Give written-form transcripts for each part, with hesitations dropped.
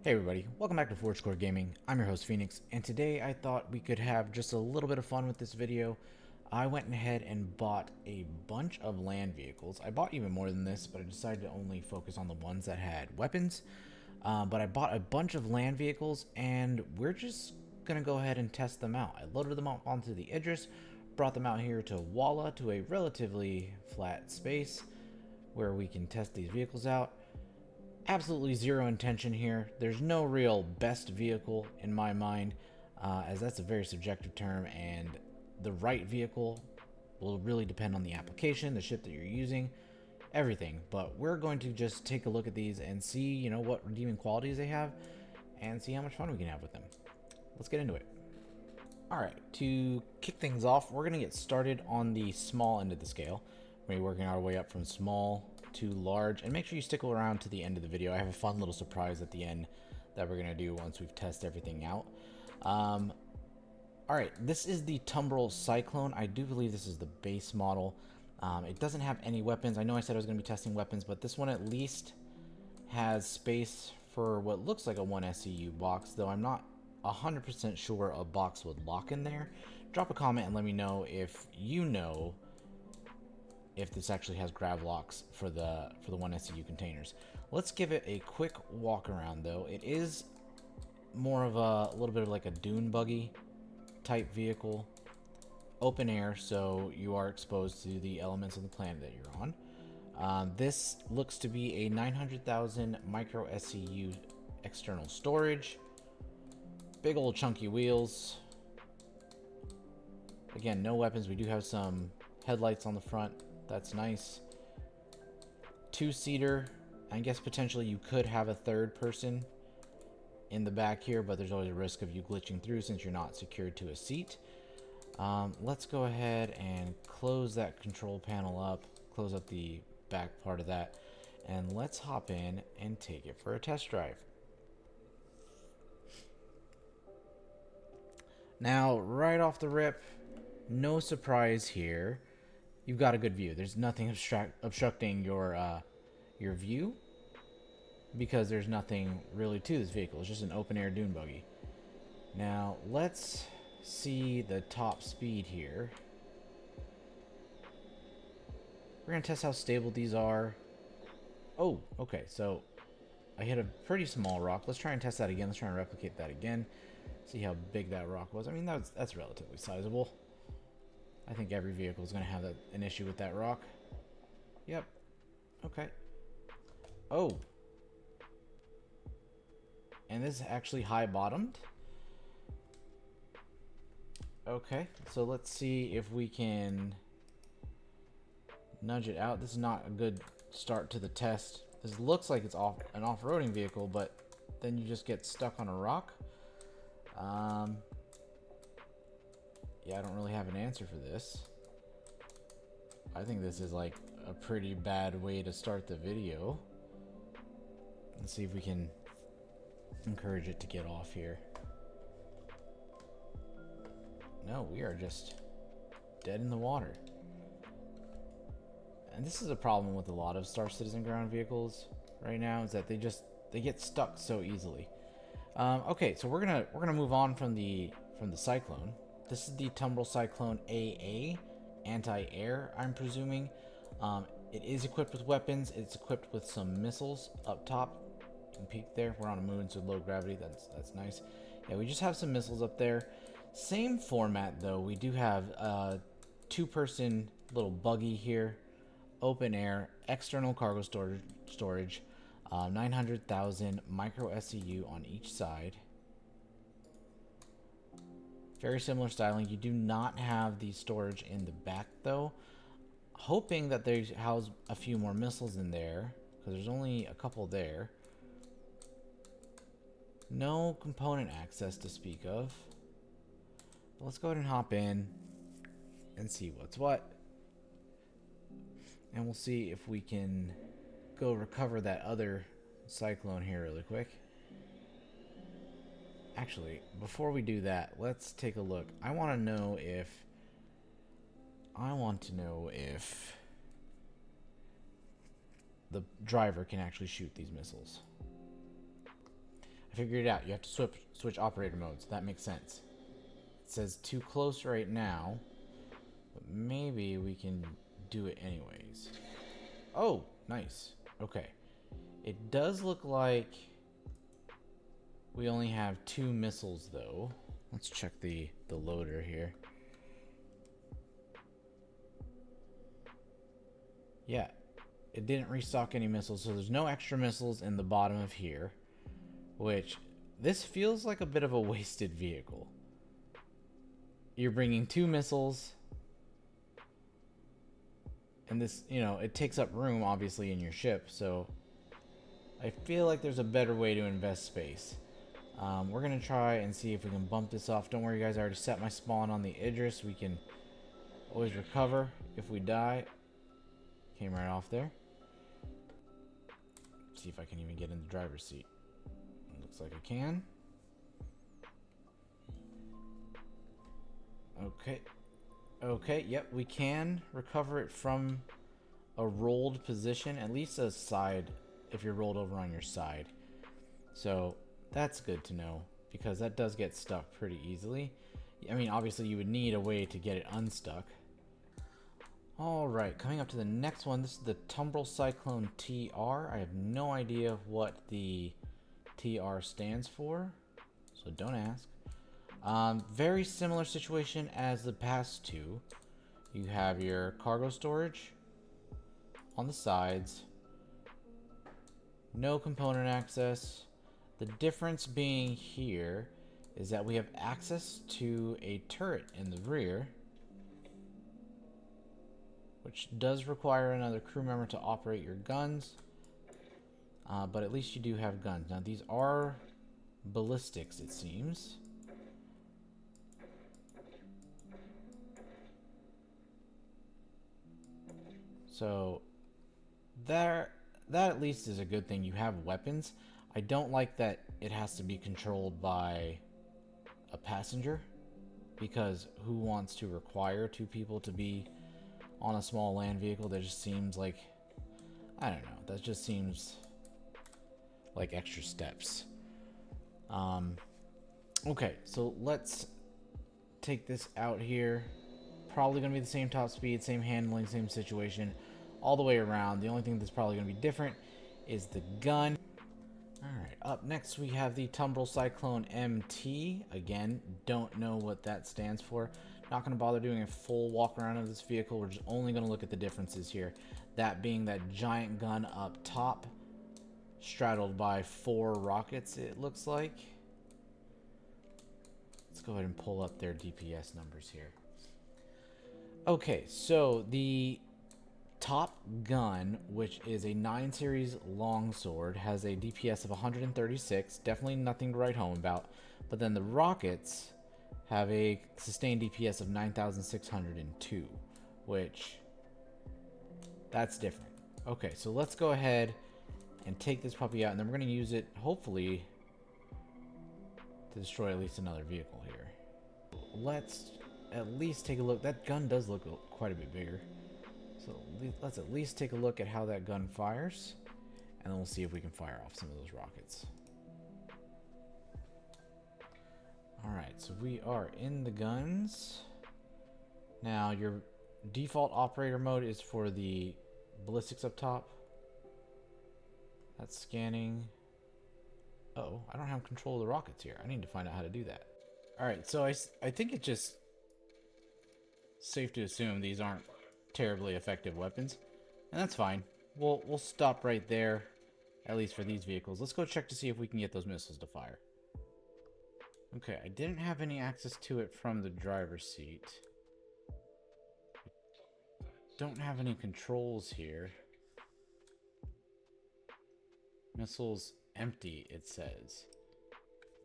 Hey everybody, welcome back to Forge Core Gaming. I'm your host Phoenix, and today I thought we could have just a little bit of fun with this video. I went ahead and bought a bunch of land vehicles. I bought even more than this, but I decided to only focus on the ones that had weapons. But I bought a bunch of land vehicles, and we're just gonna go ahead and test them out. I loaded them up onto the Idris, brought them out here to Walla, to a relatively flat space where we can test these vehicles out. Absolutely zero intention here. There's no real best vehicle in my mind, as that's a very subjective term, and the right vehicle will really depend on the application, the ship that you're using, everything. But we're going to just take a look at these and see, what redeeming qualities they have, and see how much fun we can have with them. Let's get into it. Alright, to kick things off, we're going to get started on the small end of the scale. We're going to be working our way up from small to large, and make sure you stick around to the end of the video. I have a fun little surprise at the end that we're going to do once we've tested everything out. Alright, this is the Tumbril Cyclone. I do believe this is the base model. It doesn't have any weapons. I know I said I was going to be testing weapons, but this one at least has space for what looks like a 1 SCU box, though I'm not 100% sure a box would lock in there. Drop a comment and let me know if you know if this actually has grab locks for the 1 SCU containers. Let's give it a quick walk around though. It is more of a little bit of like a dune buggy type vehicle. Open air, so you are exposed to the elements of the planet that you're on. This looks to be a 900,000 micro SCU external storage. Big old chunky wheels. Again, no weapons. We do have some headlights on the front. That's nice. Two-seater. I guess potentially you could have a third person in the back here, but there's always a risk of you glitching through since you're not secured to a seat. Let's go ahead and close that control panel up. Close up the back part of that. And let's hop in and take it for a test drive. Now, right off the rip, no surprise here. You've got a good view. There's nothing obstructing your view because there's nothing really to this vehicle. It's just an open air dune buggy. Now, let's see the top speed here. We're going to test how stable these are. Oh, okay. So I hit a pretty small rock. Let's try and test that again. Let's try and replicate that again. See how big that rock was. I mean, that's relatively sizable. I think every vehicle is going to have an issue with that rock. Yep. Okay. Oh. And this is actually high bottomed. Okay. So let's see if we can nudge it out. This is not a good start to the test. This looks like it's an off-roading vehicle, but then you just get stuck on a rock. Yeah, I don't really have an answer for this. I think this is like a pretty bad way to start the video. Let's see if we can encourage it to get off here. No, we are just dead in the water. And this is a problem with a lot of Star Citizen ground vehicles right now, is that they get stuck so easily. Okay, so we're gonna move on from the Cyclone. This is the Tumbril Cyclone AA, anti-air, I'm presuming. It is equipped with weapons. It's equipped with some missiles up top. You can peek there. We're on a moon, so low gravity. That's nice. Yeah, we just have some missiles up there. Same format though. We do have a two-person little buggy here, open air, external cargo storage. 900,000 micro SCU on each side. Very similar styling. You do not have the storage in the back though. Hoping that they house a few more missiles in there, because there's only a couple there. No component access to speak of. Let's go ahead and hop in and see what's what. And we'll see if we can go recover that other Cyclone here really quick. Actually, before we do that, let's take a look. I want to know if the driver can actually shoot these missiles. I figured it out. You have to switch operator modes. That makes sense. It says too close right now, but maybe we can do it anyways. Oh, nice. Okay. It does look like we only have 2 missiles though. Let's check the loader here. Yeah, it didn't restock any missiles, so there's no extra missiles in the bottom of here, which this feels like a bit of a wasted vehicle. You're bringing 2 missiles, and this, you know, it takes up room obviously in your ship, so I feel like there's a better way to invest space. We're gonna try and see if we can bump this off. Don't worry guys, I already set my spawn on the Idris. We can always recover if we die. Came right off there. See if I can even get in the driver's seat. Looks like I can. Okay. Okay, yep, we can recover it from a rolled position, at least a side, if you're rolled over on your side. So that's good to know, because that does get stuck pretty easily. I mean, obviously you would need a way to get it unstuck. Alright, coming up to the next one, this is the Tumbril Cyclone TR. I have no idea what the TR stands for, so don't ask. Very similar situation as the past two. You have your cargo storage on the sides, no component access. The difference being here is that we have access to a turret in the rear, which does require another crew member to operate your guns, but at least you do have guns. Now these are ballistics, it seems. So that at least is a good thing. You have weapons. I don't like that it has to be controlled by a passenger, because who wants to require 2 people to be on a small land vehicle? That just seems like, I don't know, that just seems like extra steps. Okay, so let's take this out here. Probably gonna be the same top speed, same handling, same situation all the way around. The only thing that's probably gonna be different is the gun. Alright, up next we have the Tumbril Cyclone MT. Again, don't know what that stands for. Not going to bother doing a full walk around of this vehicle. We're just only going to look at the differences here. That being that giant gun up top, straddled by 4 rockets, it looks like. Let's go ahead and pull up their DPS numbers here. Okay, so the top gun, which is a 9 series longsword, has a DPS of 136. Definitely nothing to write home about. But then the rockets have a sustained DPS of 9,602, which, that's different. Okay, so let's go ahead and take this puppy out, and then we're going to use it, hopefully, to destroy at least another vehicle here. Let's at least take a look. That gun does look quite a bit bigger. So let's at least take a look at how that gun fires, and then we'll see if we can fire off some of those rockets. Alright, so we are in the guns. Now, your default operator mode is for the ballistics up top. That's scanning. Uh-oh, I don't have control of the rockets here. I need to find out how to do that. Alright, so I think it's just safe to assume these aren't terribly effective weapons, and that's fine. We'll stop right there, at least for these vehicles. Let's go check to see if we can get those missiles to fire. Okay, I didn't have any access to it from the driver's seat. Don't have any controls here. Missiles empty, it says.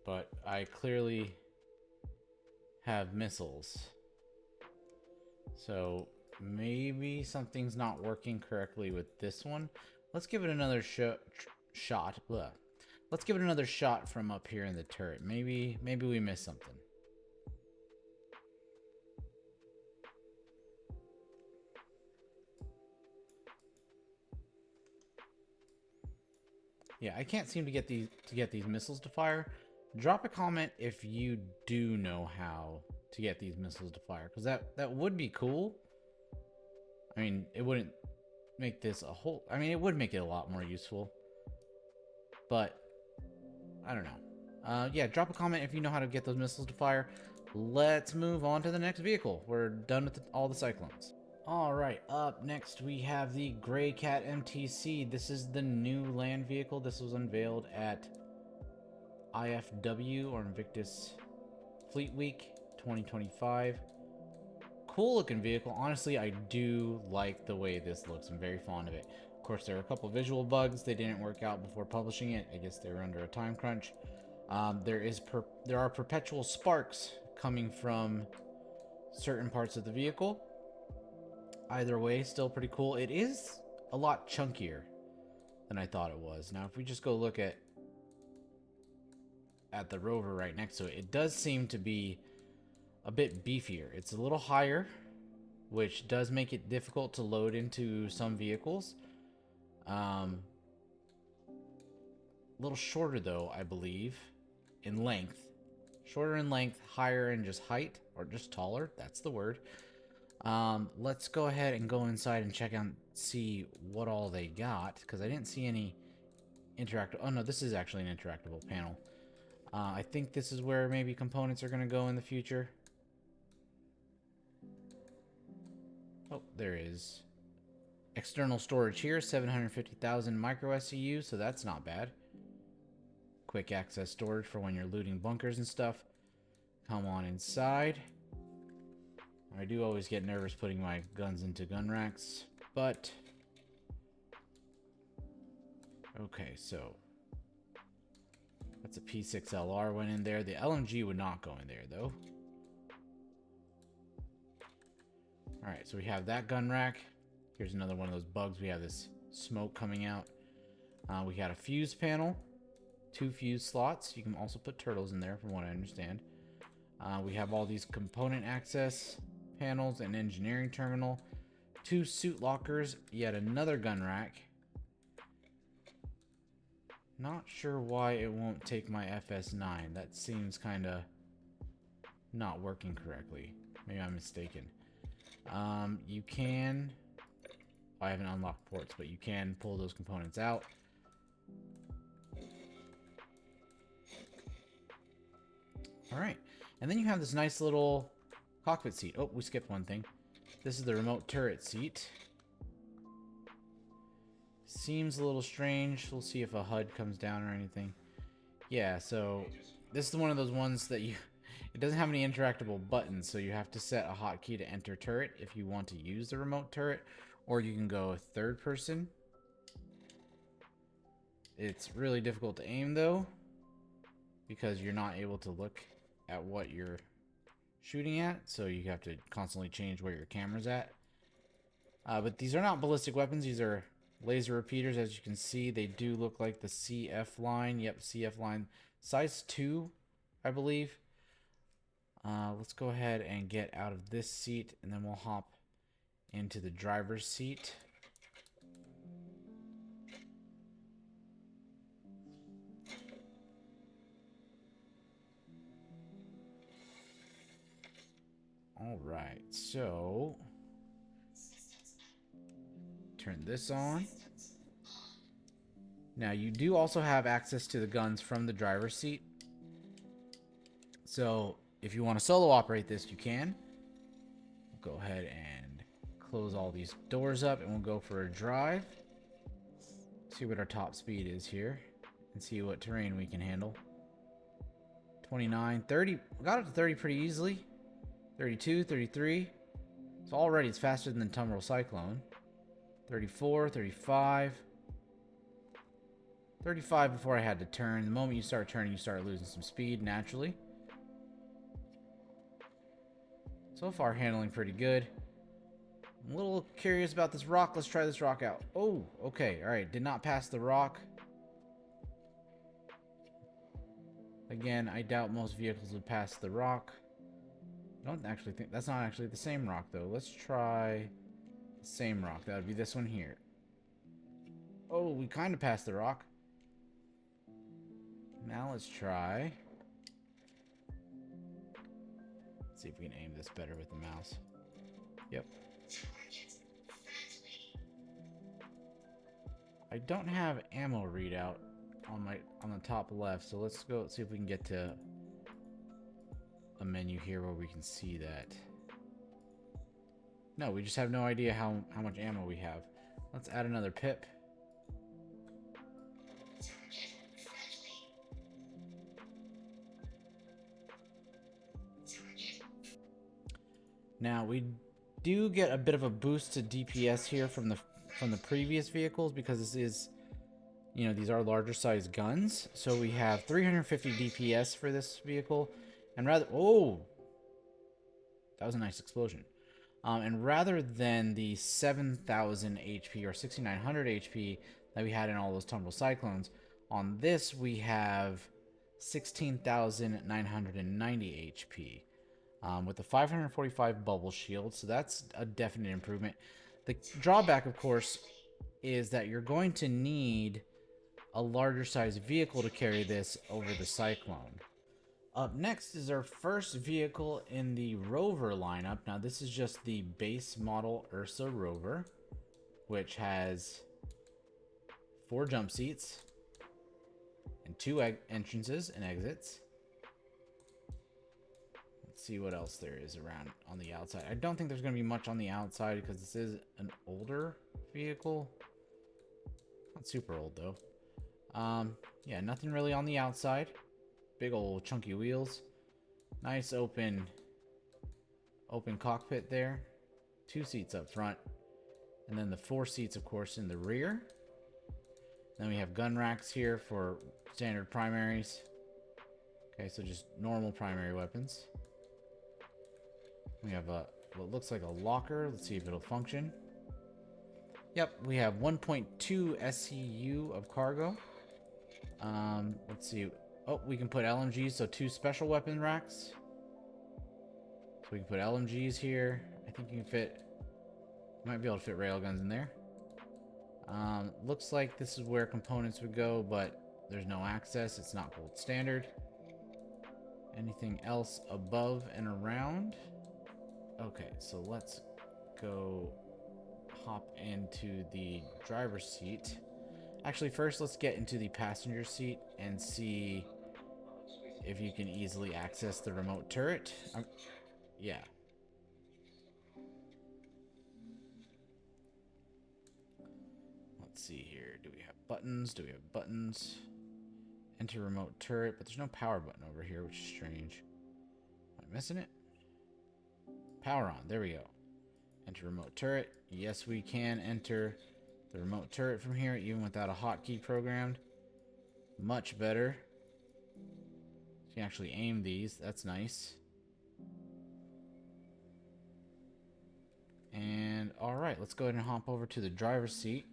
But I clearly have missiles. So maybe something's not working correctly with this one. Let's give it another shot. Blah. Let's give it another shot from up here in the turret. Maybe we missed something. Yeah, I can't seem to get these missiles to fire. Drop a comment if you do know how to get these missiles to fire, because that would be cool. I mean, it wouldn't make this a whole... I mean, it would make it a lot more useful. But, I don't know. Yeah, drop a comment if you know how to get those missiles to fire. Let's move on to the next vehicle. We're done with all the Cyclones. Alright, up next we have the Greycat MTC. This is the new land vehicle. This was unveiled at IFW, or Invictus Fleet Week 2025. Cool looking vehicle. Honestly, I do like the way this looks. I'm very fond of it. Of course, there are a couple visual bugs. They didn't work out before publishing it. I guess they were under a time crunch. There are perpetual sparks coming from certain parts of the vehicle. Either way, still pretty cool. It is a lot chunkier than I thought it was. Now, if we just go look at the rover right next to it, it does seem to be a bit beefier. It's a little higher, which does make it difficult to load into some vehicles. A little shorter though, I believe, in length. Shorter in length, higher in just height, or just taller. That's the word. Let's go ahead and go inside and check out, see what all they got, because I didn't see any interactive. Oh no, this is actually an interactable panel. I think this is where maybe components are going to go in the future. Oh, there is external storage here, 750,000 micro SCU, so that's not bad. Quick access storage for when you're looting bunkers and stuff. Come on inside. I do always get nervous putting my guns into gun racks, but okay, so that's a P6LR went in there. The LMG would not go in there though. Alright, so we have that gun rack. Here's another one of those bugs. We have this smoke coming out. We got a fuse panel. 2 fuse slots. You can also put turtles in there from what I understand. We have all these component access panels, an engineering terminal, 2 suit lockers, yet another gun rack. Not sure why it won't take my FS9. That seems kind of not working correctly. Maybe I'm mistaken. You can... I haven't unlocked ports, but you can pull those components out. Alright, and then you have this nice little cockpit seat. Oh, we skipped one thing. This is the remote turret seat. Seems a little strange. We'll see if a HUD comes down or anything. Yeah, so this is one of those ones that you... It doesn't have any interactable buttons, so you have to set a hotkey to enter turret if you want to use the remote turret, or you can go third person. It's really difficult to aim though, because you're not able to look at what you're shooting at, so you have to constantly change where your camera's at. But these are not ballistic weapons, these are laser repeaters. As you can see, they do look like the CF line. Yep, CF line. Size 2, I believe. Let's go ahead and get out of this seat, and then we'll hop into the driver's seat. Alright, so turn this on. Now you do also have access to the guns from the driver's seat. So if you want to solo operate this, you can. Go ahead and close all these doors up, and we'll go for a drive. See what our top speed is here, and see what terrain we can handle. 29, 30. We got up to 30 pretty easily. 32, 33. So already it's faster than the Tumbril Cyclone. 34, 35. 35 before I had to turn. The moment you start turning, you start losing some speed naturally. So far, handling pretty good. I'm a little curious about this rock. Let's try this rock out. Oh, okay. Alright, did not pass the rock. Again, I doubt most vehicles would pass the rock. I don't actually think... That's not actually the same rock, though. Let's try the same rock. That would be this one here. Oh, we kind of passed the rock. Now let's try. Let's see if we can aim this better with the mouse. Yep. I don't have ammo readout on the top left, so let's go see if we can get to a menu here where we can see that. No, we just have no idea how much ammo we have. Let's add another pip. Now we do get a bit of a boost to DPS here from the previous vehicles because this is, you know, these are larger size guns. So we have 350 DPS for this vehicle, and rather, oh, that was a nice explosion. And rather than the 7,000 HP or 6,900 HP that we had in all those Tumbril Cyclones, on this we have 16,990 HP. With the 545 bubble shield, so that's a definite improvement. The drawback, of course, is that you're going to need a larger size vehicle to carry this over the Cyclone. Up next is our first vehicle in the Rover lineup. Now this is just the base model Ursa Rover, which has 4 jump seats and 2 entrances and exits. Let's see what else there is around on the outside. I don't think there's going to be much on the outside because this is an older vehicle. Not super old though. Yeah, nothing really on the outside. Big old chunky wheels. Nice open cockpit there. 2 seats up front. And then the 4 seats, of course, in the rear. Then we have gun racks here for standard primaries. Okay, so just normal primary weapons. We have what looks like a locker. Let's see if it'll function. Yep, we have 1.2 SCU of cargo. Let's see. Oh, we can put LMGs, so 2 special weapon racks. So we can put LMGs here. I think you can fit, might be able to fit railguns in there. Looks like this is where components would go, but there's no access. It's not gold standard. Anything else above and around? Okay, so let's go hop into the driver's seat. Actually, first let's get into the passenger seat and see if you can easily access the remote turret. Yeah. Let's see here. Do we have buttons? Do we have buttons? Enter remote turret, but there's no power button over here, which is strange. Am I missing it? Power on. There we go. Enter remote turret. Yes, we can enter the remote turret from here, even without a hotkey programmed. Much better. You can actually aim these. That's nice. And alright, let's go ahead and hop over to the driver's seat.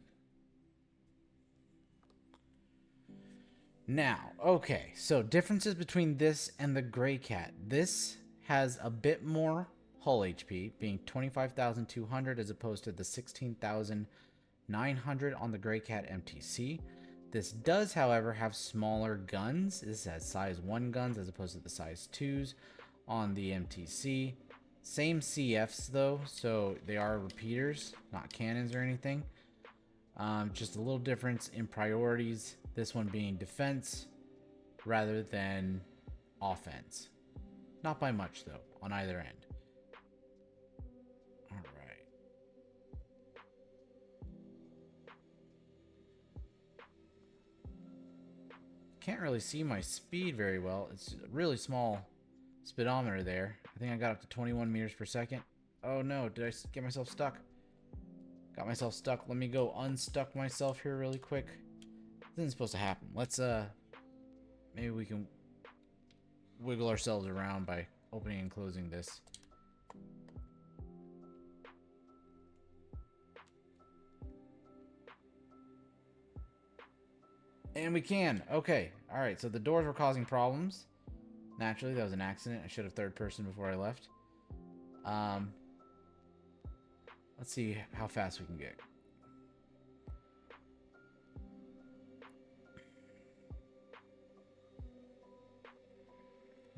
Now, okay, so differences between this and the Greycat. This has a bit more hull HP, being 25,200 as opposed to the 16,900 on the Greycat MTC. This does, however, have smaller guns. This has size 1 guns as opposed to the size 2s on the MTC. Same CFs though, so they are repeaters, not cannons or anything. Just a little difference in priorities. This one being defense rather than offense. Not by much though, on either end. Alright. Can't really see my speed very well. It's a really small speedometer there. I think I got up to 21 meters per second. Oh no, did I get myself stuck? Got myself stuck. Let me go unstuck myself here really quick. This isn't supposed to happen. Let's maybe we can wiggle ourselves around by opening and closing this. And we can. Okay. Alright, so the doors were causing problems. Naturally, that was an accident. I should have third person before I left. Let's see how fast we can get.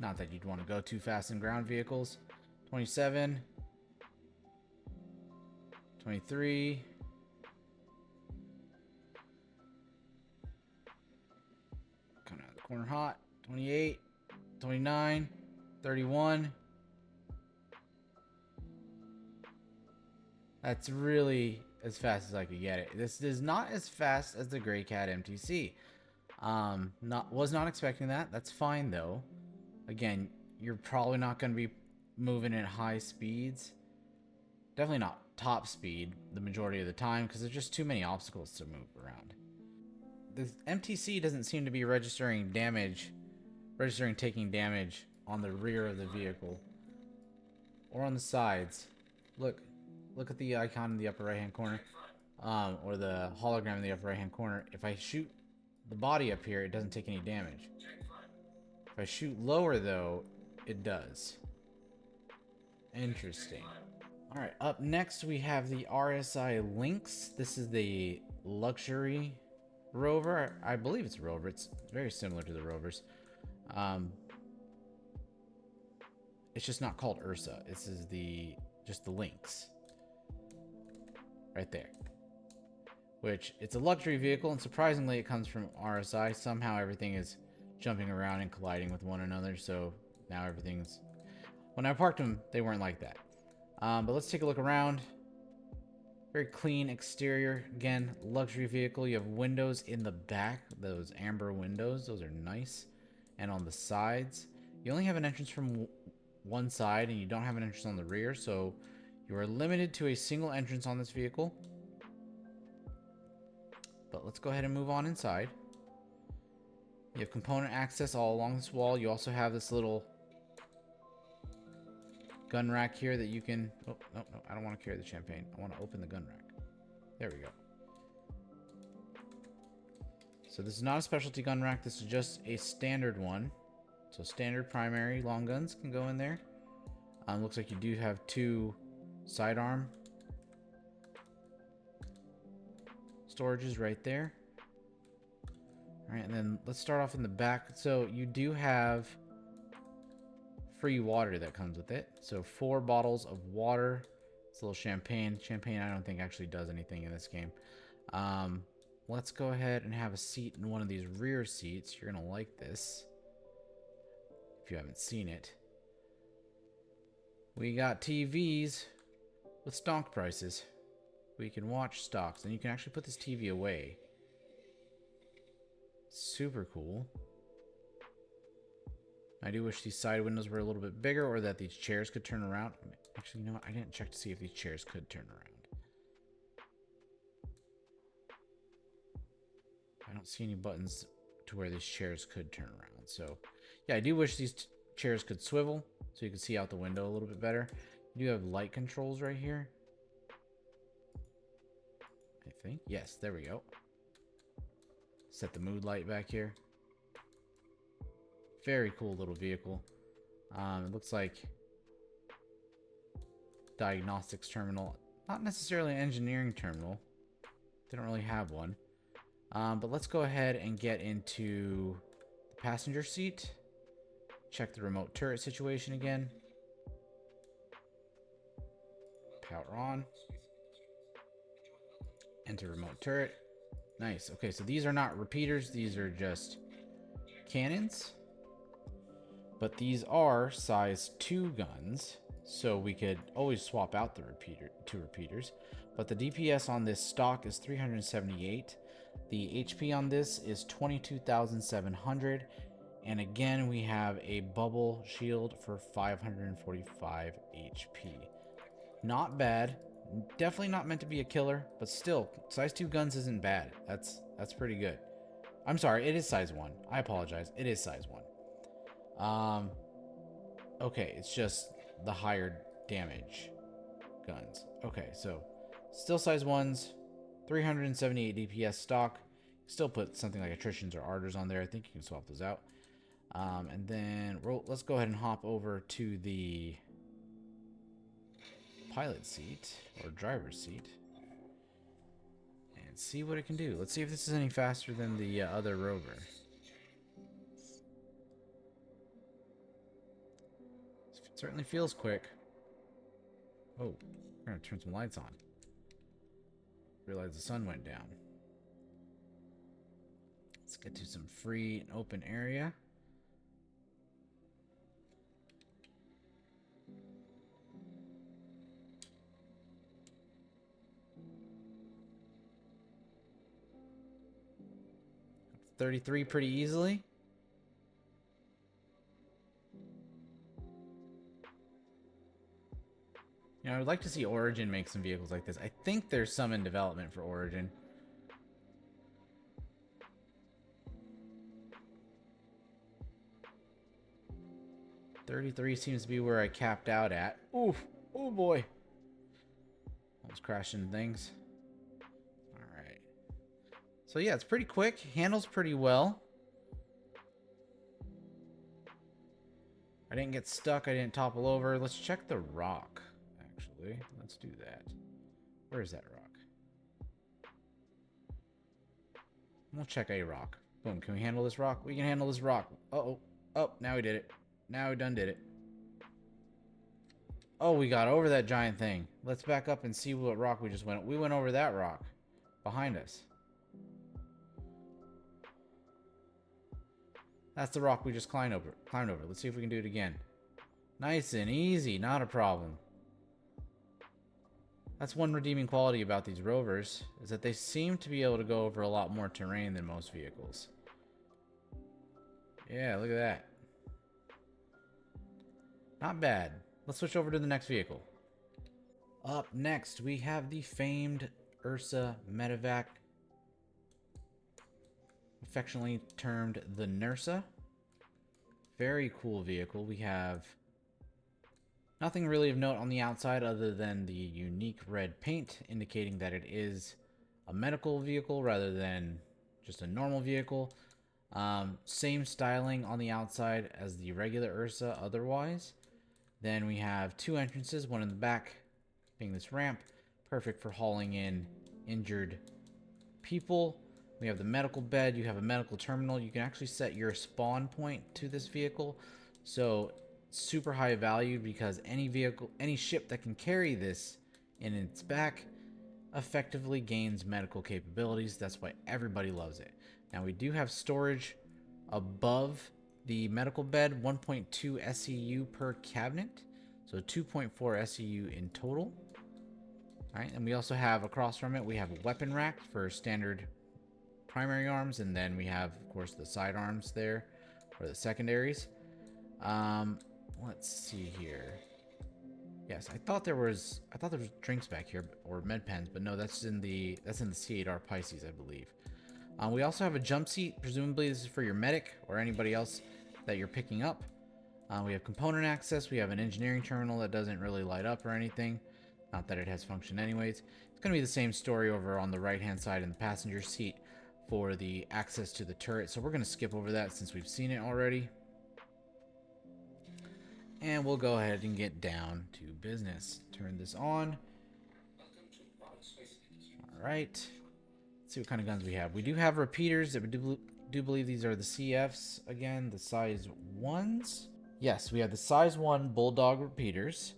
Not that you'd want to go too fast in ground vehicles. 27. 23. Coming out of the corner hot. 28. 29. 31. That's really as fast as I could get it. This is not as fast as the Greycat MTC. Was not expecting that. That's fine though. Again, you're probably not going to be moving at high speeds. Definitely not top speed the majority of the time because there's just too many obstacles to move around. The MTC doesn't seem to be registering taking damage on the rear of the vehicle or on the sides. Look at the icon in the upper right hand corner, or the hologram in the upper right hand corner. If I shoot the body up here, it doesn't take any damage. If I shoot lower though, it does. Interesting. Alright, up next we have the RSI Lynx. This is the luxury rover. I believe it's a rover. It's very similar to the rovers. It's just not called Ursa. This is just the Lynx. Right there. Which, it's a luxury vehicle, and surprisingly it comes from RSI. Somehow everything is jumping around and colliding with one another, so now everything's... When I parked them, they weren't like that. But let's take a look around. Very clean exterior. Again, luxury vehicle. You have windows in the back. Those amber windows. Those are nice. And on the sides. You only have an entrance from one side, and you don't have an entrance on the rear, so you are limited to a single entrance on this vehicle. But let's go ahead and move on inside. You have component access all along this wall. You also have this little gun rack here that you can... Oh, no, I don't want to carry the champagne. I want to open the gun rack. There we go. So this is not a specialty gun rack. This is just a standard one. So standard primary long guns can go in there. Looks like you do have 2 sidearm storages right there. Alright, and then let's start off in the back. So you do have free water that comes with it. So 4 bottles of water. It's a little champagne. Champagne I don't think actually does anything in this game. Let's go ahead and have a seat in one of these rear seats. You're going to like this if you haven't seen it. We got TVs with stock prices. We can watch stocks, and you can actually put this TV away. Super cool. I do wish these side windows were a little bit bigger, or that these chairs could turn around. Actually, you know what? I didn't check to see if these chairs could turn around. I don't see any buttons to where these chairs could turn around. So, yeah, I do wish these chairs could swivel so you can see out the window a little bit better. You do have light controls right here. I think. Yes, there we go. Set the mood light back here. Very cool little vehicle. It looks like diagnostics terminal. Not necessarily an engineering terminal. They don't really have one. But let's go ahead and get into the passenger seat. Check the remote turret situation again. Power on. Enter remote turret. Nice. Okay, so these are not repeaters. These are just cannons. But these are size 2 guns. So we could always swap out the 2 repeaters. But the DPS on this stock is 378. The HP on this is 22,700. And again, we have a bubble shield for 545 HP. Not bad. Definitely not meant to be a killer, but still, size 2 guns isn't bad. That's pretty good. I'm sorry, it is size 1. I apologize. It is size 1. Okay, it's just the higher damage guns. Okay, so still size 1s, 378 DPS stock. Still put something like attritions or ardors on there. I think you can swap those out. And then let's go ahead and hop over to the pilot seat or driver's seat and see what it can do. Let's see if this is any faster than the other rover. Certainly feels quick. Oh, we're gonna turn some lights on. Realize the sun went down. Let's get to some free and open area. Up to 33 pretty easily. You know, I would like to see Origin make some vehicles like this. I think there's some in development for Origin. $33 seems to be where I capped out at. Oof! Oh boy! Almost crashing things. Alright. So yeah, it's pretty quick. Handles pretty well. I didn't get stuck. I didn't topple over. Let's check the rock. Actually, let's do that. Where is that rock? We'll check a rock. Boom. Can we handle this rock? We can handle this rock. Uh-oh. Oh, now we did it. Now we done did it. Oh, we got over that giant thing. Let's back up and see what rock we just went. We went over that rock behind us. That's the rock we just climbed over. Let's see if we can do it again. Nice and easy. Not a problem. That's one redeeming quality about these rovers, is that they seem to be able to go over a lot more terrain than most vehicles. Yeah, look at that. Not bad. Let's switch over to the next vehicle. Up next, we have the famed Ursa Medevac, affectionately termed the Nursa. Very cool vehicle. We have nothing really of note on the outside other than the unique red paint, indicating that it is a medical vehicle rather than just a normal vehicle. Same styling on the outside as the regular Ursa otherwise. Then we have two entrances, one in the back being this ramp, perfect for hauling in injured people. We have the medical bed. You have a medical terminal. You can actually set your spawn point to this vehicle. So super high value because any vehicle, any ship that can carry this in its back effectively gains medical capabilities. That's why everybody loves it. Now we do have storage above the medical bed, 1.2 SEU per cabinet. So 2.4 SEU in total. Alright, and we also have across from it, we have a weapon rack for standard primary arms, and then we have, of course, the side arms there, or the secondaries. Let's see here. Yes, I thought there was drinks back here, or med pens, but no, that's in the C8R Pisces, I believe. We also have a jump seat. Presumably this is for your medic or anybody else that you're picking up. We have component access. We have an engineering terminal that doesn't really light up or anything. Not that it has function anyways. It's going to be the same story over on the right-hand side in the passenger seat for the access to the turret. So we're going to skip over that since we've seen it already. And we'll go ahead and get down to business. Turn this on. Alright. Let's see what kind of guns we have. We do have repeaters. We do believe these are the CFs. Again, the size 1s. Yes, we have the size 1 Bulldog repeaters.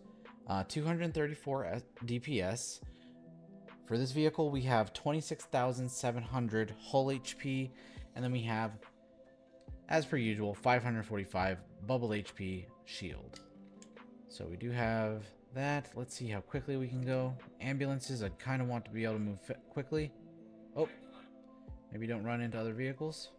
234 DPS. For this vehicle, we have 26,700 hull HP. And then we have, as per usual, 545 bubble HP shield. So we do have that. Let's see how quickly we can go. Ambulances, I kind of want to be able to move quickly. Oh, maybe don't run into other vehicles.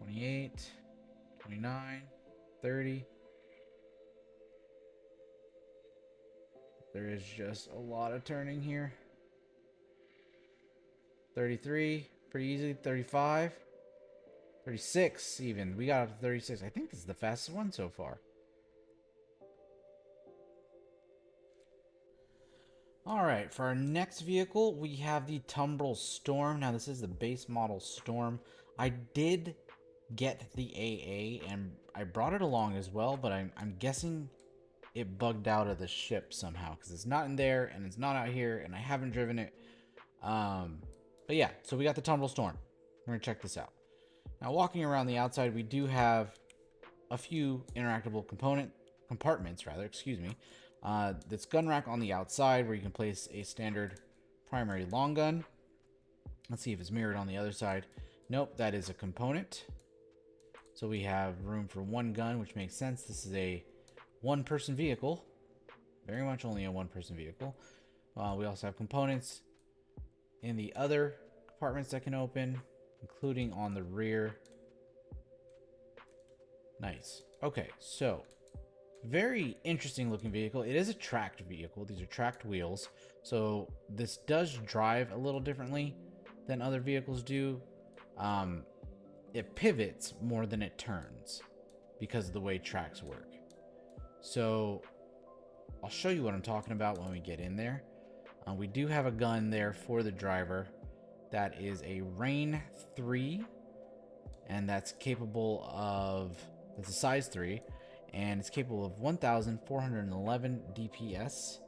$28, $29, $30. There is just a lot of turning here. 33, pretty easy. 35, 36 even. We got up to 36. I think this is the fastest one so far. Alright, for our next vehicle, we have the Tumbril Storm. Now, this is the base model Storm. I did get the AA, and I brought it along as well, but I'm guessing it bugged out of the ship somehow, because it's not in there and it's not out here, and I haven't driven it. But yeah, so we got the Tumbril Storm. We're gonna check this out. Now, walking around the outside, we do have a few interactable compartments, excuse me. This gun rack on the outside where you can place a standard primary long gun. Let's see if it's mirrored on the other side. Nope, that is a component. So we have room for one gun, which makes sense. This is a one-person vehicle. Very much only a one-person vehicle. We also have components in the other compartments that can open, including on the rear. Nice. Okay, so very interesting looking vehicle. It is a tracked vehicle. These are tracked wheels. So this does drive a little differently than other vehicles do. It pivots more than it turns because of the way tracks work. So I'll show you what I'm talking about when we get in there. We do have a gun there for the driver. That is a Rain 3, and that's capable of, it's a size 3, and it's capable of 1,411 DPS,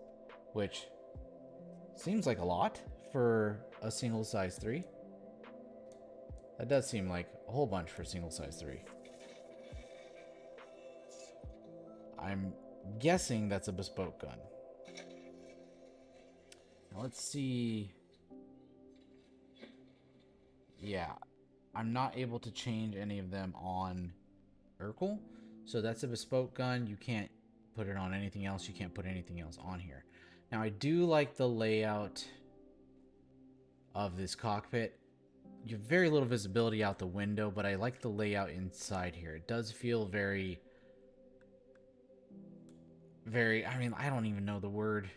which seems like a lot for a single size 3. That does seem like a whole bunch for a single size 3. I'm guessing that's a bespoke gun. Now let's see. Yeah, I'm not able to change any of them on Urkel. So that's a bespoke gun. You can't put it on anything else. You can't put anything else on here. Now I do like the layout of this cockpit. You have very little visibility out the window, but I like the layout inside here. It does feel very, I mean, I don't even know the word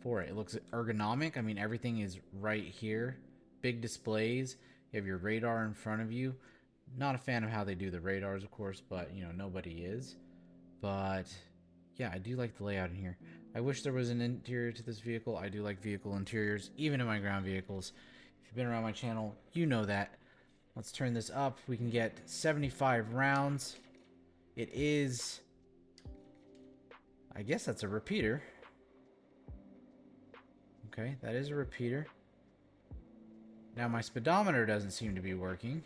for it. It looks ergonomic. I mean, everything is right here. Big displays. You have your radar in front of you. Not a fan of how they do the radars, of course, but, you know, nobody is. But, yeah, I do like the layout in here. I wish there was an interior to this vehicle. I do like vehicle interiors, even in my ground vehicles. If you've been around my channel, you know that. Let's turn this up. We can get 75 rounds. It is, I guess that's a repeater. Okay, that is a repeater. Now my speedometer doesn't seem to be working.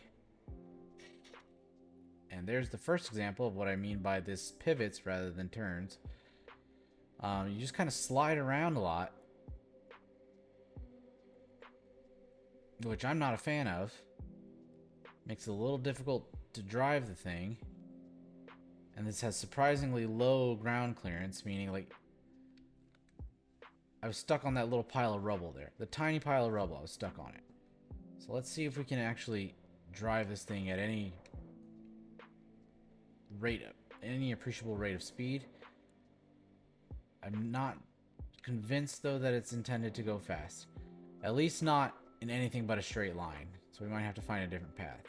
And there's the first example of what I mean by this pivots rather than turns. You just kind of slide around a lot, which I'm not a fan of. Makes it a little difficult to drive the thing. And this has surprisingly low ground clearance, meaning like I was stuck on that little pile of rubble there. The tiny pile of rubble, I was stuck on it. So let's see if we can actually drive this thing at any rate, any appreciable rate of speed. I'm not convinced though that it's intended to go fast. At least not in anything but a straight line. So we might have to find a different path.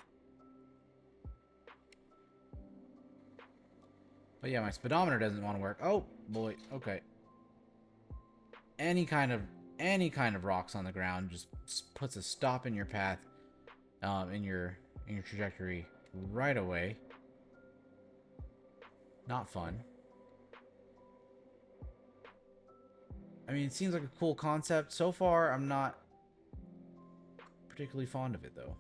But yeah, my speedometer doesn't want to work. Oh boy, okay. Any kind of rocks on the ground just puts a stop in your path, in your trajectory right away. Not fun. I mean, it seems like a cool concept. So far, I'm not particularly fond of it, though.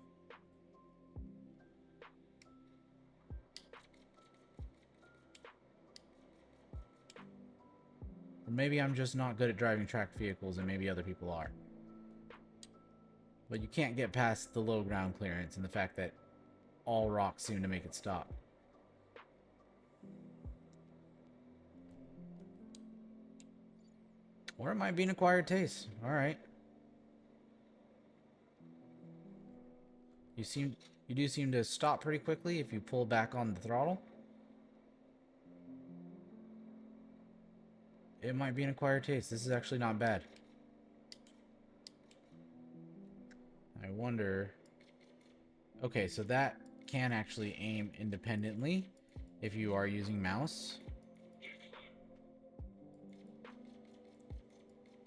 Or maybe I'm just not good at driving tracked vehicles, and maybe other people are. But you can't get past the low ground clearance and the fact that all rocks seem to make it stop. Or it might be an acquired taste. Alright. You do seem to stop pretty quickly if you pull back on the throttle. It might be an acquired taste. This is actually not bad. I wonder... Okay, so that can actually aim independently if you are using mouse.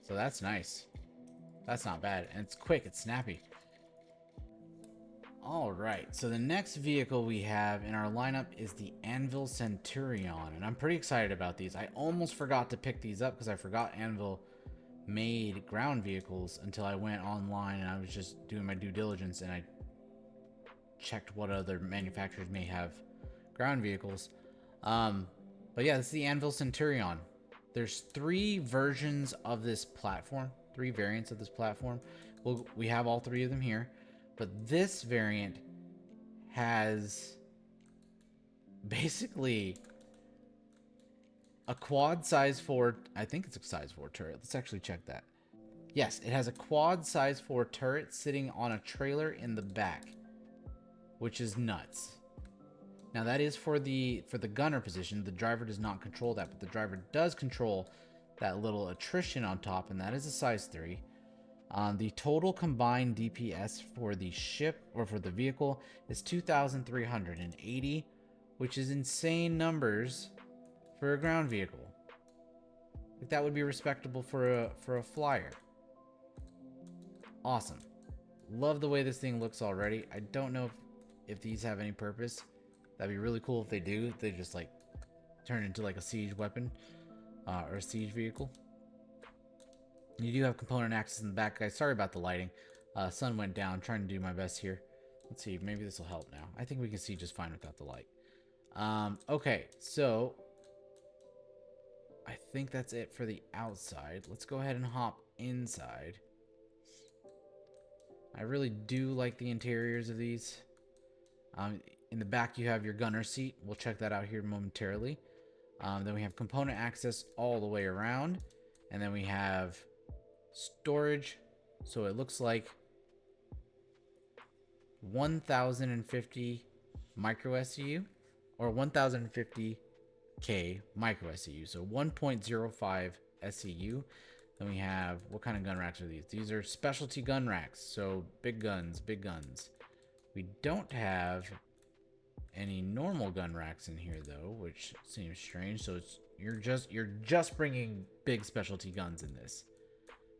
So that's nice. That's not bad. And it's quick. It's snappy. Alright, so the next vehicle we have in our lineup is the Anvil Centurion, and I'm pretty excited about these. I almost forgot to pick these up because I forgot Anvil made ground vehicles until I went online and I was just doing my due diligence and I checked what other manufacturers may have ground vehicles. But yeah, this is the Anvil Centurion. There's 3 versions of this platform, 3 variants of this platform. We have all 3 of them here. But this variant has basically a quad size 4, I think it's a size 4 turret. Let's actually check that. Yes, it has a quad size 4 turret sitting on a trailer in the back, which is nuts. Now that is for the gunner position. The driver does not control that, but the driver does control that little attrition on top, and that is a size 3. The total combined DPS for the ship or for the vehicle is 2,380, which is insane numbers for a ground vehicle. Like, that would be respectable for a flyer. Awesome. Love the way this thing looks already. I don't know if these have any purpose. That'd be really cool if they do. They just like turn into like a siege weapon or a siege vehicle. You do have component access in the back, guys. Sorry about the lighting. Sun went down. Trying to do my best here. Let's see. Maybe this will help now. I think we can see just fine without the light. Okay, so I think that's it for the outside. Let's go ahead and hop inside. I really do like the interiors of these. In the back, you have your gunner seat. We'll check that out here momentarily. Then we have component access all the way around. And then we have storage. So it looks like 1050 micro SCU or 1050K micro SCU. So 1.05 SCU. Then we have, what kind of gun racks are these? These are specialty gun racks. So big guns, big guns. We don't have any normal gun racks in here though, which seems strange. So it's you're just bringing big specialty guns in this,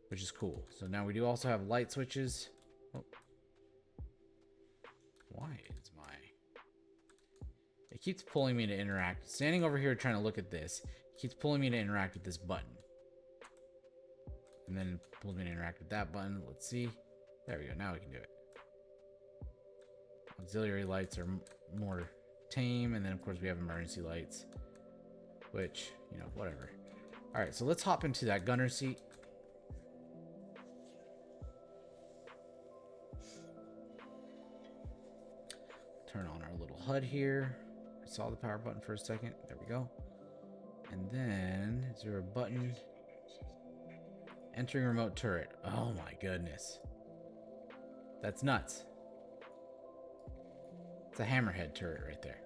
which is cool. So now we do also have light switches. Oh. Why is my... It keeps pulling me to interact. Standing over here trying to look at this, it keeps pulling me to interact with this button. And then it pulls me to interact with that button. Let's see. There we go. Now we can do it. Auxiliary lights are more tame, and then of course we have emergency lights, which, you know, whatever. All right, so let's hop into that gunner seat. Turn on our little HUD here. I saw the power button for a second. There we go. And then is there a button? Entering remote turret. Oh my goodness, that's nuts. It's a hammerhead turret right there.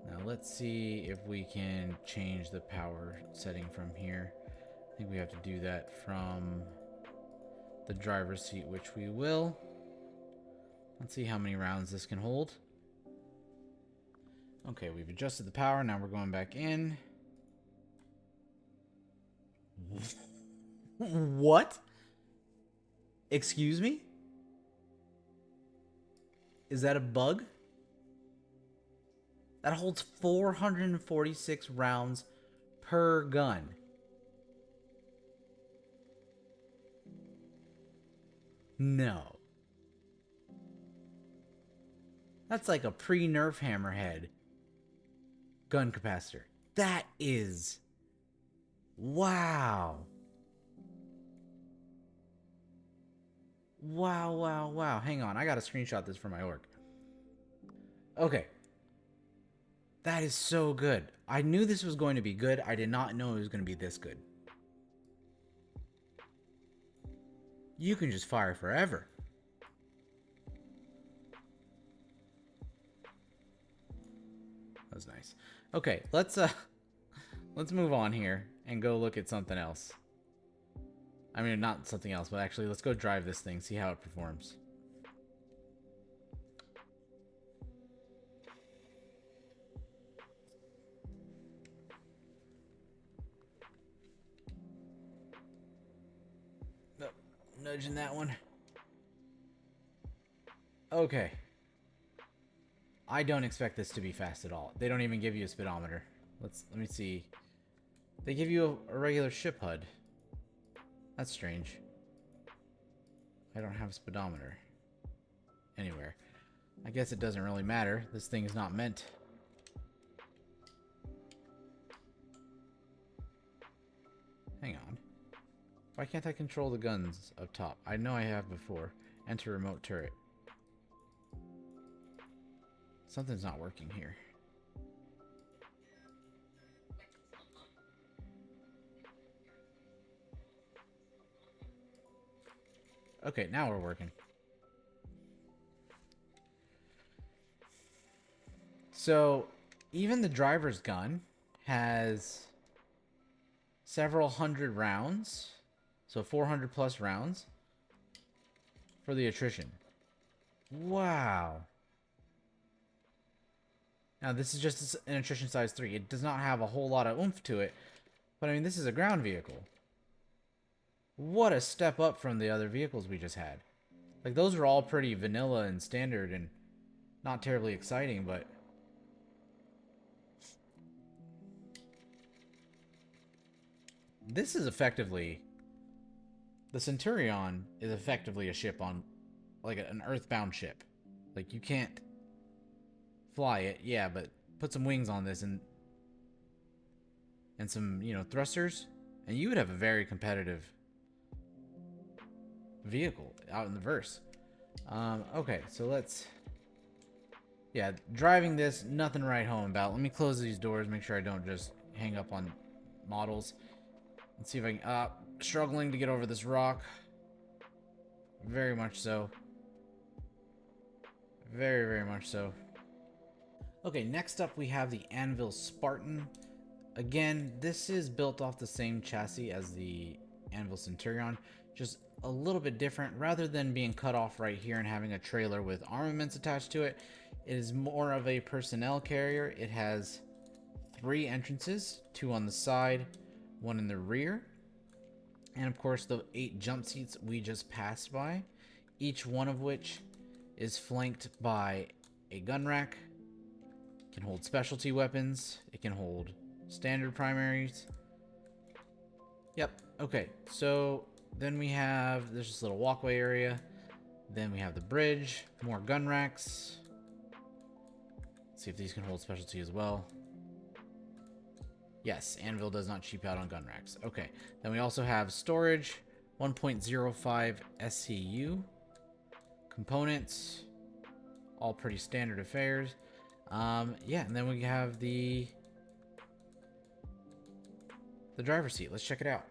Now let's see if we can change the power setting from here. I think we have to do that from the driver's seat, which we will. Let's see how many rounds this can hold. Okay, we've adjusted the power. Now we're going back in. What? Excuse me? Is that a bug? That holds 446 rounds per gun. No. That's like a pre-nerf hammerhead gun capacitor. That is... Wow. Wow, wow, wow. Hang on. I gotta screenshot this for my org. Okay. That is so good. I knew this was going to be good. I did not know it was going to be this good. You can just fire forever. That was nice. Okay, let's move on here and go look at something else. I mean, not something else, but actually, let's go drive this thing, see how it performs. Nope, nudging that one. Okay. I don't expect this to be fast at all. They don't even give you a speedometer. Let me see. They give you a regular ship HUD. That's strange. I don't have a speedometer anywhere. I guess it doesn't really matter. This thing is not meant. Hang on. Why can't I control the guns up top? I know I have before. Enter remote turret. Something's not working here. Okay, now we're working. So, even the driver's gun has several hundred rounds. So 400 plus rounds for the attrition. Wow. Now this is just an attrition size 3. It does not have a whole lot of oomph to it. But I mean, this is a ground vehicle. What a step up from the other vehicles we just had. Like, those were all pretty vanilla and standard and not terribly exciting, but... This is effectively... The Centurion is effectively a ship on... Like, an earthbound ship. Like, you can't fly it, yeah, but put some wings on this and some, you know, thrusters, and you would have a very competitive vehicle out in the verse. Okay, so let's... Yeah, driving this, nothing to write home about. Let me close these doors, make sure I don't just hang up on models. Let's see if I can... struggling to get over this rock. Very much so. Very, very much so. Okay, next up we have the Anvil Spartan. Again, this is built off the same chassis as the Anvil Centurion, just a little bit different. Rather than being cut off right here and having a trailer with armaments attached to it, it is more of a personnel carrier. It has 3 entrances, 2 on the side, 1 in the rear, and of course the 8 jump seats we just passed by, each one of which is flanked by a gun rack. It can hold specialty weapons, it can hold standard primaries. Yep, okay, so then we have, there's this little walkway area, then we have the bridge, more gun racks. Let's see if these can hold specialty as well. Yes, Anvil does not cheap out on gun racks. Okay, then we also have storage, 1.05 SCU, components, all pretty standard affairs. Yeah, and then we have the driver's seat. Let's check it out.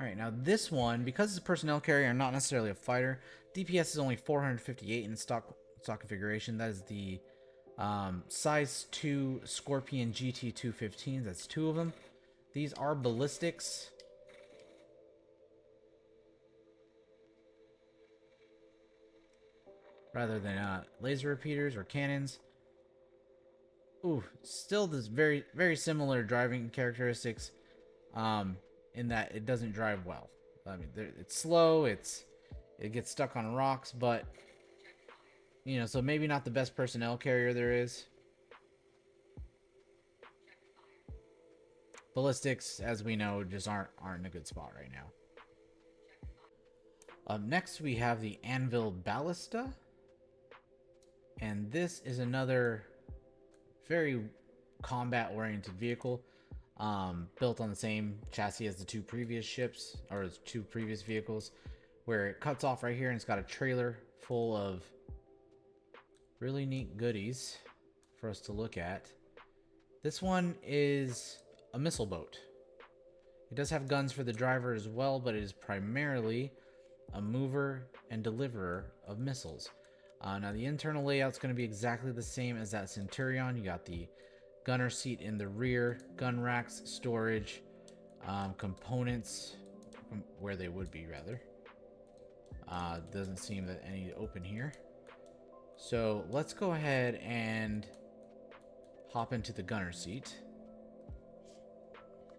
Alright, now this one, because it's a personnel carrier and not necessarily a fighter, DPS is only 458 in stock configuration. That is the size 2 Scorpion GT215s. That's 2 of them. These are ballistics. Rather than laser repeaters or cannons. Ooh, still this very, very similar driving characteristics. In that it doesn't drive well. I mean, it's slow. It gets stuck on rocks, but you know, so maybe not the best personnel carrier there is. Ballistics, as we know, just aren't in a good spot right now. Next, we have the Anvil Ballista, and this is another very combat-oriented vehicle. Built on the same chassis as the 2 previous ships, or 2 previous vehicles, where it cuts off right here and it's got a trailer full of really neat goodies for us to look at. This one is a missile boat. It does have guns for the driver as well, but it is primarily a mover and deliverer of missiles. Now the internal layout is going to be exactly the same as that Centurion. You got the gunner seat in the rear, gun racks, storage, components, where they would be, rather. Doesn't seem that any open here. So let's go ahead and hop into the gunner seat.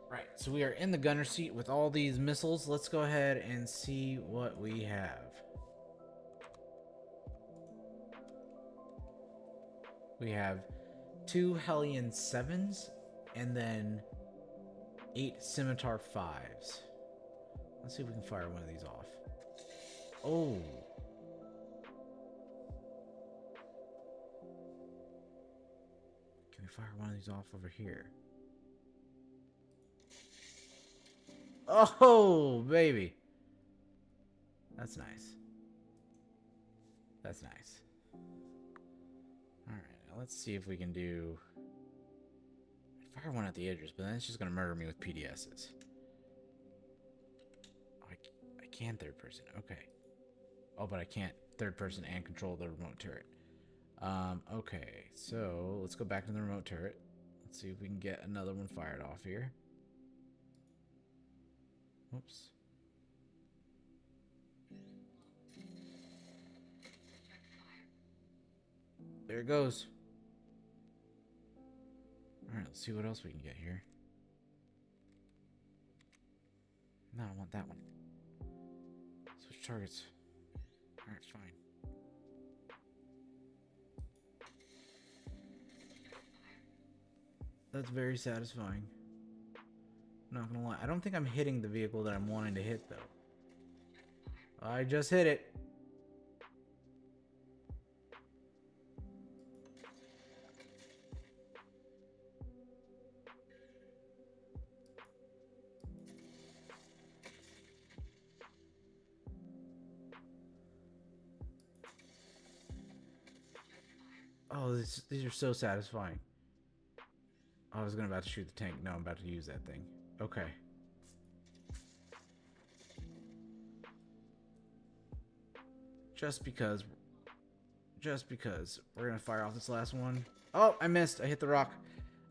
Right, so we are in the gunner seat with all these missiles. Let's go ahead and see what we have. We have 2 Hellion 7s and then 8 Scimitar 5s. Let's see if we can fire one of these off. Oh. Can we fire one of these off over here? Oh, baby. That's nice. That's nice. Alright, now let's see if we can do... fire one at the edges, but then it's just going to murder me with PDSs. Oh, I can third person. Okay. Oh, but I can't third person and control the remote turret. Okay, so let's go back to the remote turret. Let's see if we can get another one fired off here. Oops. There it goes. Alright, let's see what else we can get here. No, I want that one. Switch targets. Alright, fine. That's very satisfying. Not gonna lie. I don't think I'm hitting the vehicle that I'm wanting to hit, though. I just hit it. Oh, these are so satisfying. I was about to shoot the tank. No, I'm about to use that thing. Okay. Just because we're gonna fire off this last one. Oh, I missed. I hit the rock.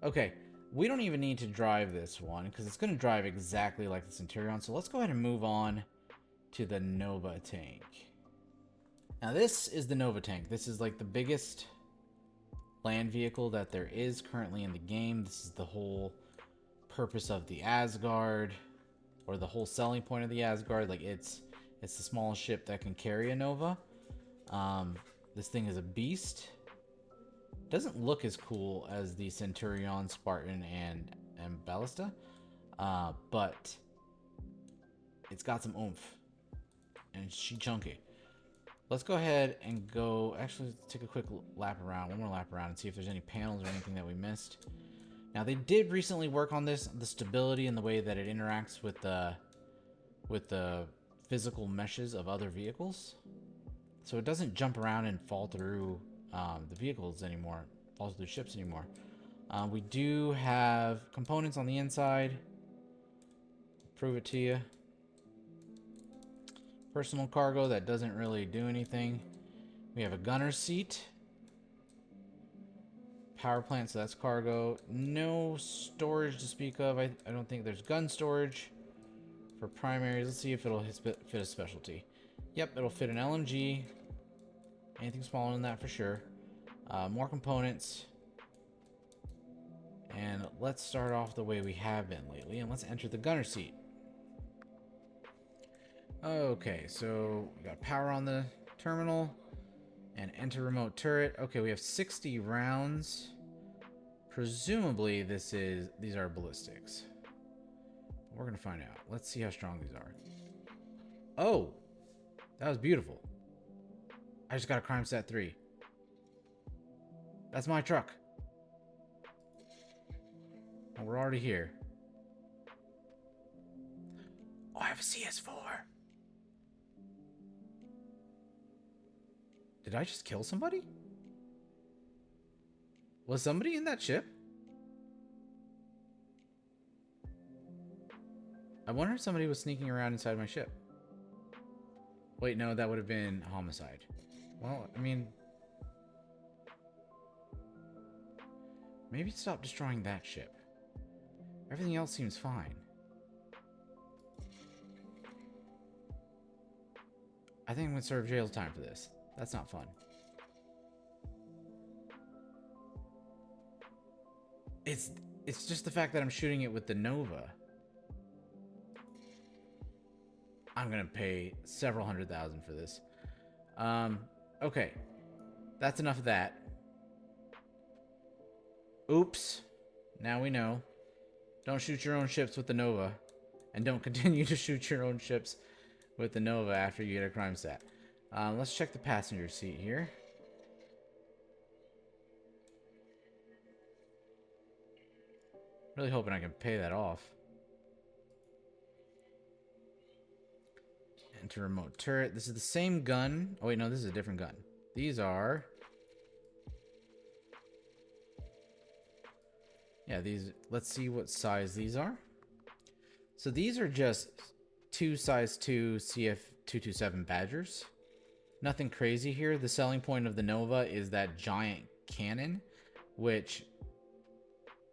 Okay. We don't even need to drive this one because it's gonna drive exactly like the Centurion. So let's go ahead and move on to the Nova tank. Now this is the Nova tank. This is like the biggest land vehicle that there is currently in the game. This is the whole purpose of the Asgard, or the whole selling point of the Asgard. Like it's the smallest ship that can carry a Nova. This thing is a beast. Doesn't look as cool as the Centurion, Spartan, and Ballista, but it's got some oomph, and she's chunky. Let's go ahead and go... Actually, let's take a quick lap around. One more lap around and see if there's any panels or anything that we missed. Now, they did recently work on this, the stability and the way that it interacts with the physical meshes of other vehicles. So it doesn't jump around and fall through the vehicles anymore, fall through ships anymore. We do have components on the inside. Prove it to you. Personal cargo that doesn't really do anything. We have a gunner seat. Power plant, so that's cargo. No storage to speak of. I don't think there's gun storage for primaries. Let's see if it'll fit a specialty. Yep, it'll fit an LMG. Anything smaller than that for sure. More components. And let's start off the way we have been lately. And let's enter the gunner seat. Okay, so we got power on the terminal and enter remote turret. Okay, we have 60 rounds. Presumably these are ballistics. We're gonna find out. Let's see how strong these are. Oh, that was beautiful. I just got a crime stat 3. That's my truck. Oh, we're already here. Oh, I have a CS4. Did I just kill somebody? Was somebody in that ship? I wonder if somebody was sneaking around inside my ship. Wait, no, that would have been homicide. Well, I mean... maybe stop destroying that ship. Everything else seems fine. I think I'm going to serve jail time for this. That's not fun. It's just the fact that I'm shooting it with the Nova. I'm gonna pay several $100,000 for this. Okay. That's enough of that. Oops. Now we know. Don't shoot your own ships with the Nova. And don't continue to shoot your own ships with the Nova after you get a crime stat. Let's check the passenger seat here. Really hoping I can pay that off. Enter remote turret. This is the same gun. Oh wait, no, this is a different gun. These are... Yeah, these... Let's see what size these are. So these are just 2 size 2 CF227 Badgers. Nothing crazy here. The selling point of the Nova is that giant cannon, which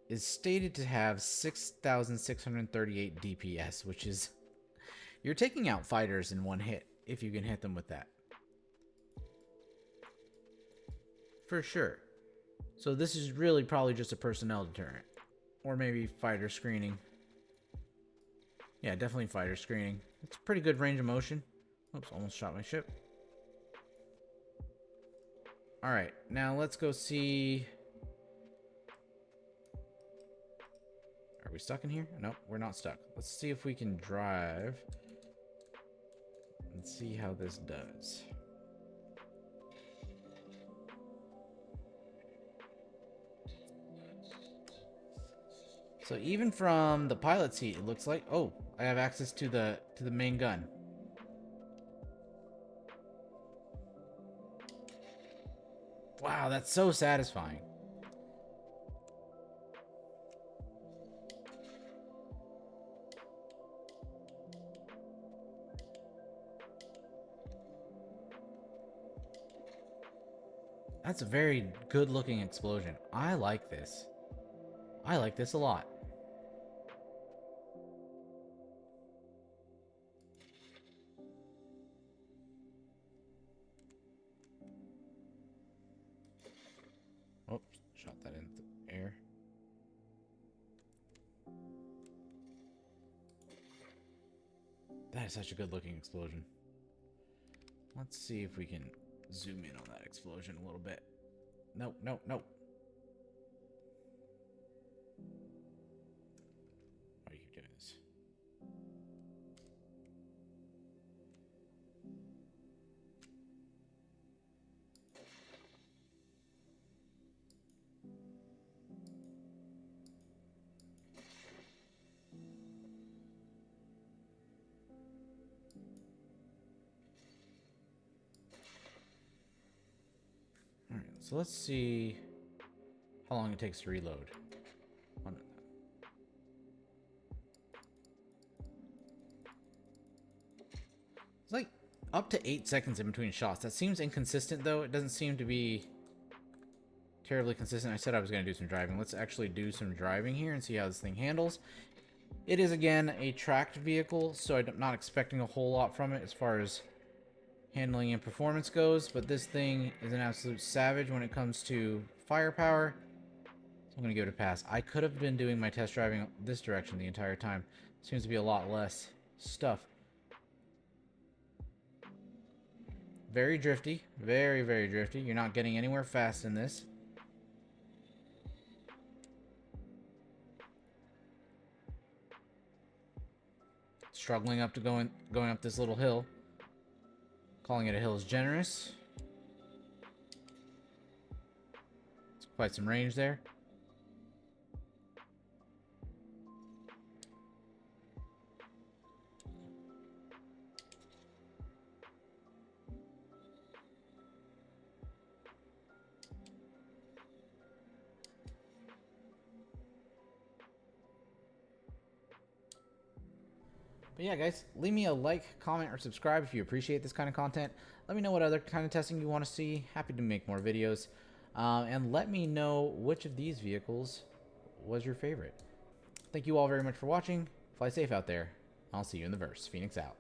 is stated to have 6,638 DPS, which is... You're taking out fighters in one hit, if you can hit them with that. For sure. So this is really probably just a personnel deterrent. Or maybe fighter screening. Yeah, definitely fighter screening. It's a pretty good range of motion. Oops, almost shot my ship. Alright, now let's go see... Are we stuck in here? Nope, we're not stuck. Let's see if we can drive... and see how this does. So even from the pilot seat, it looks like... Oh, I have access to the main gun. Wow, that's so satisfying. That's a very good looking explosion. I like this. I like this a lot. Oops, shot that into the air. That is such a good looking explosion. Let's see if we can zoom in on that explosion a little bit. Nope, nope, nope. Why do you keep doing this? Alright, so let's see how long it takes to reload. It's like up to 8 seconds in between shots. That seems inconsistent though. It doesn't seem to be terribly consistent. I said I was going to do some driving. Let's actually do some driving here and see how this thing handles. It is again a tracked vehicle, so I'm not expecting a whole lot from it as far as handling and performance goes, but this thing is an absolute savage when it comes to firepower. So I'm going to give it a pass. I could have been doing my test driving this direction the entire time. Seems to be a lot less stuff. Very drifty. Very, very drifty. You're not getting anywhere fast in this. Struggling up to going up this little hill. Calling it a hill is generous. It's quite some range there. But yeah, guys, leave me a like, comment, or subscribe if you appreciate this kind of content. Let me know what other kind of testing you want to see. Happy to make more videos. And let me know which of these vehicles was your favorite. Thank you all very much for watching. Fly safe out there. I'll see you in the verse. Phoenix out.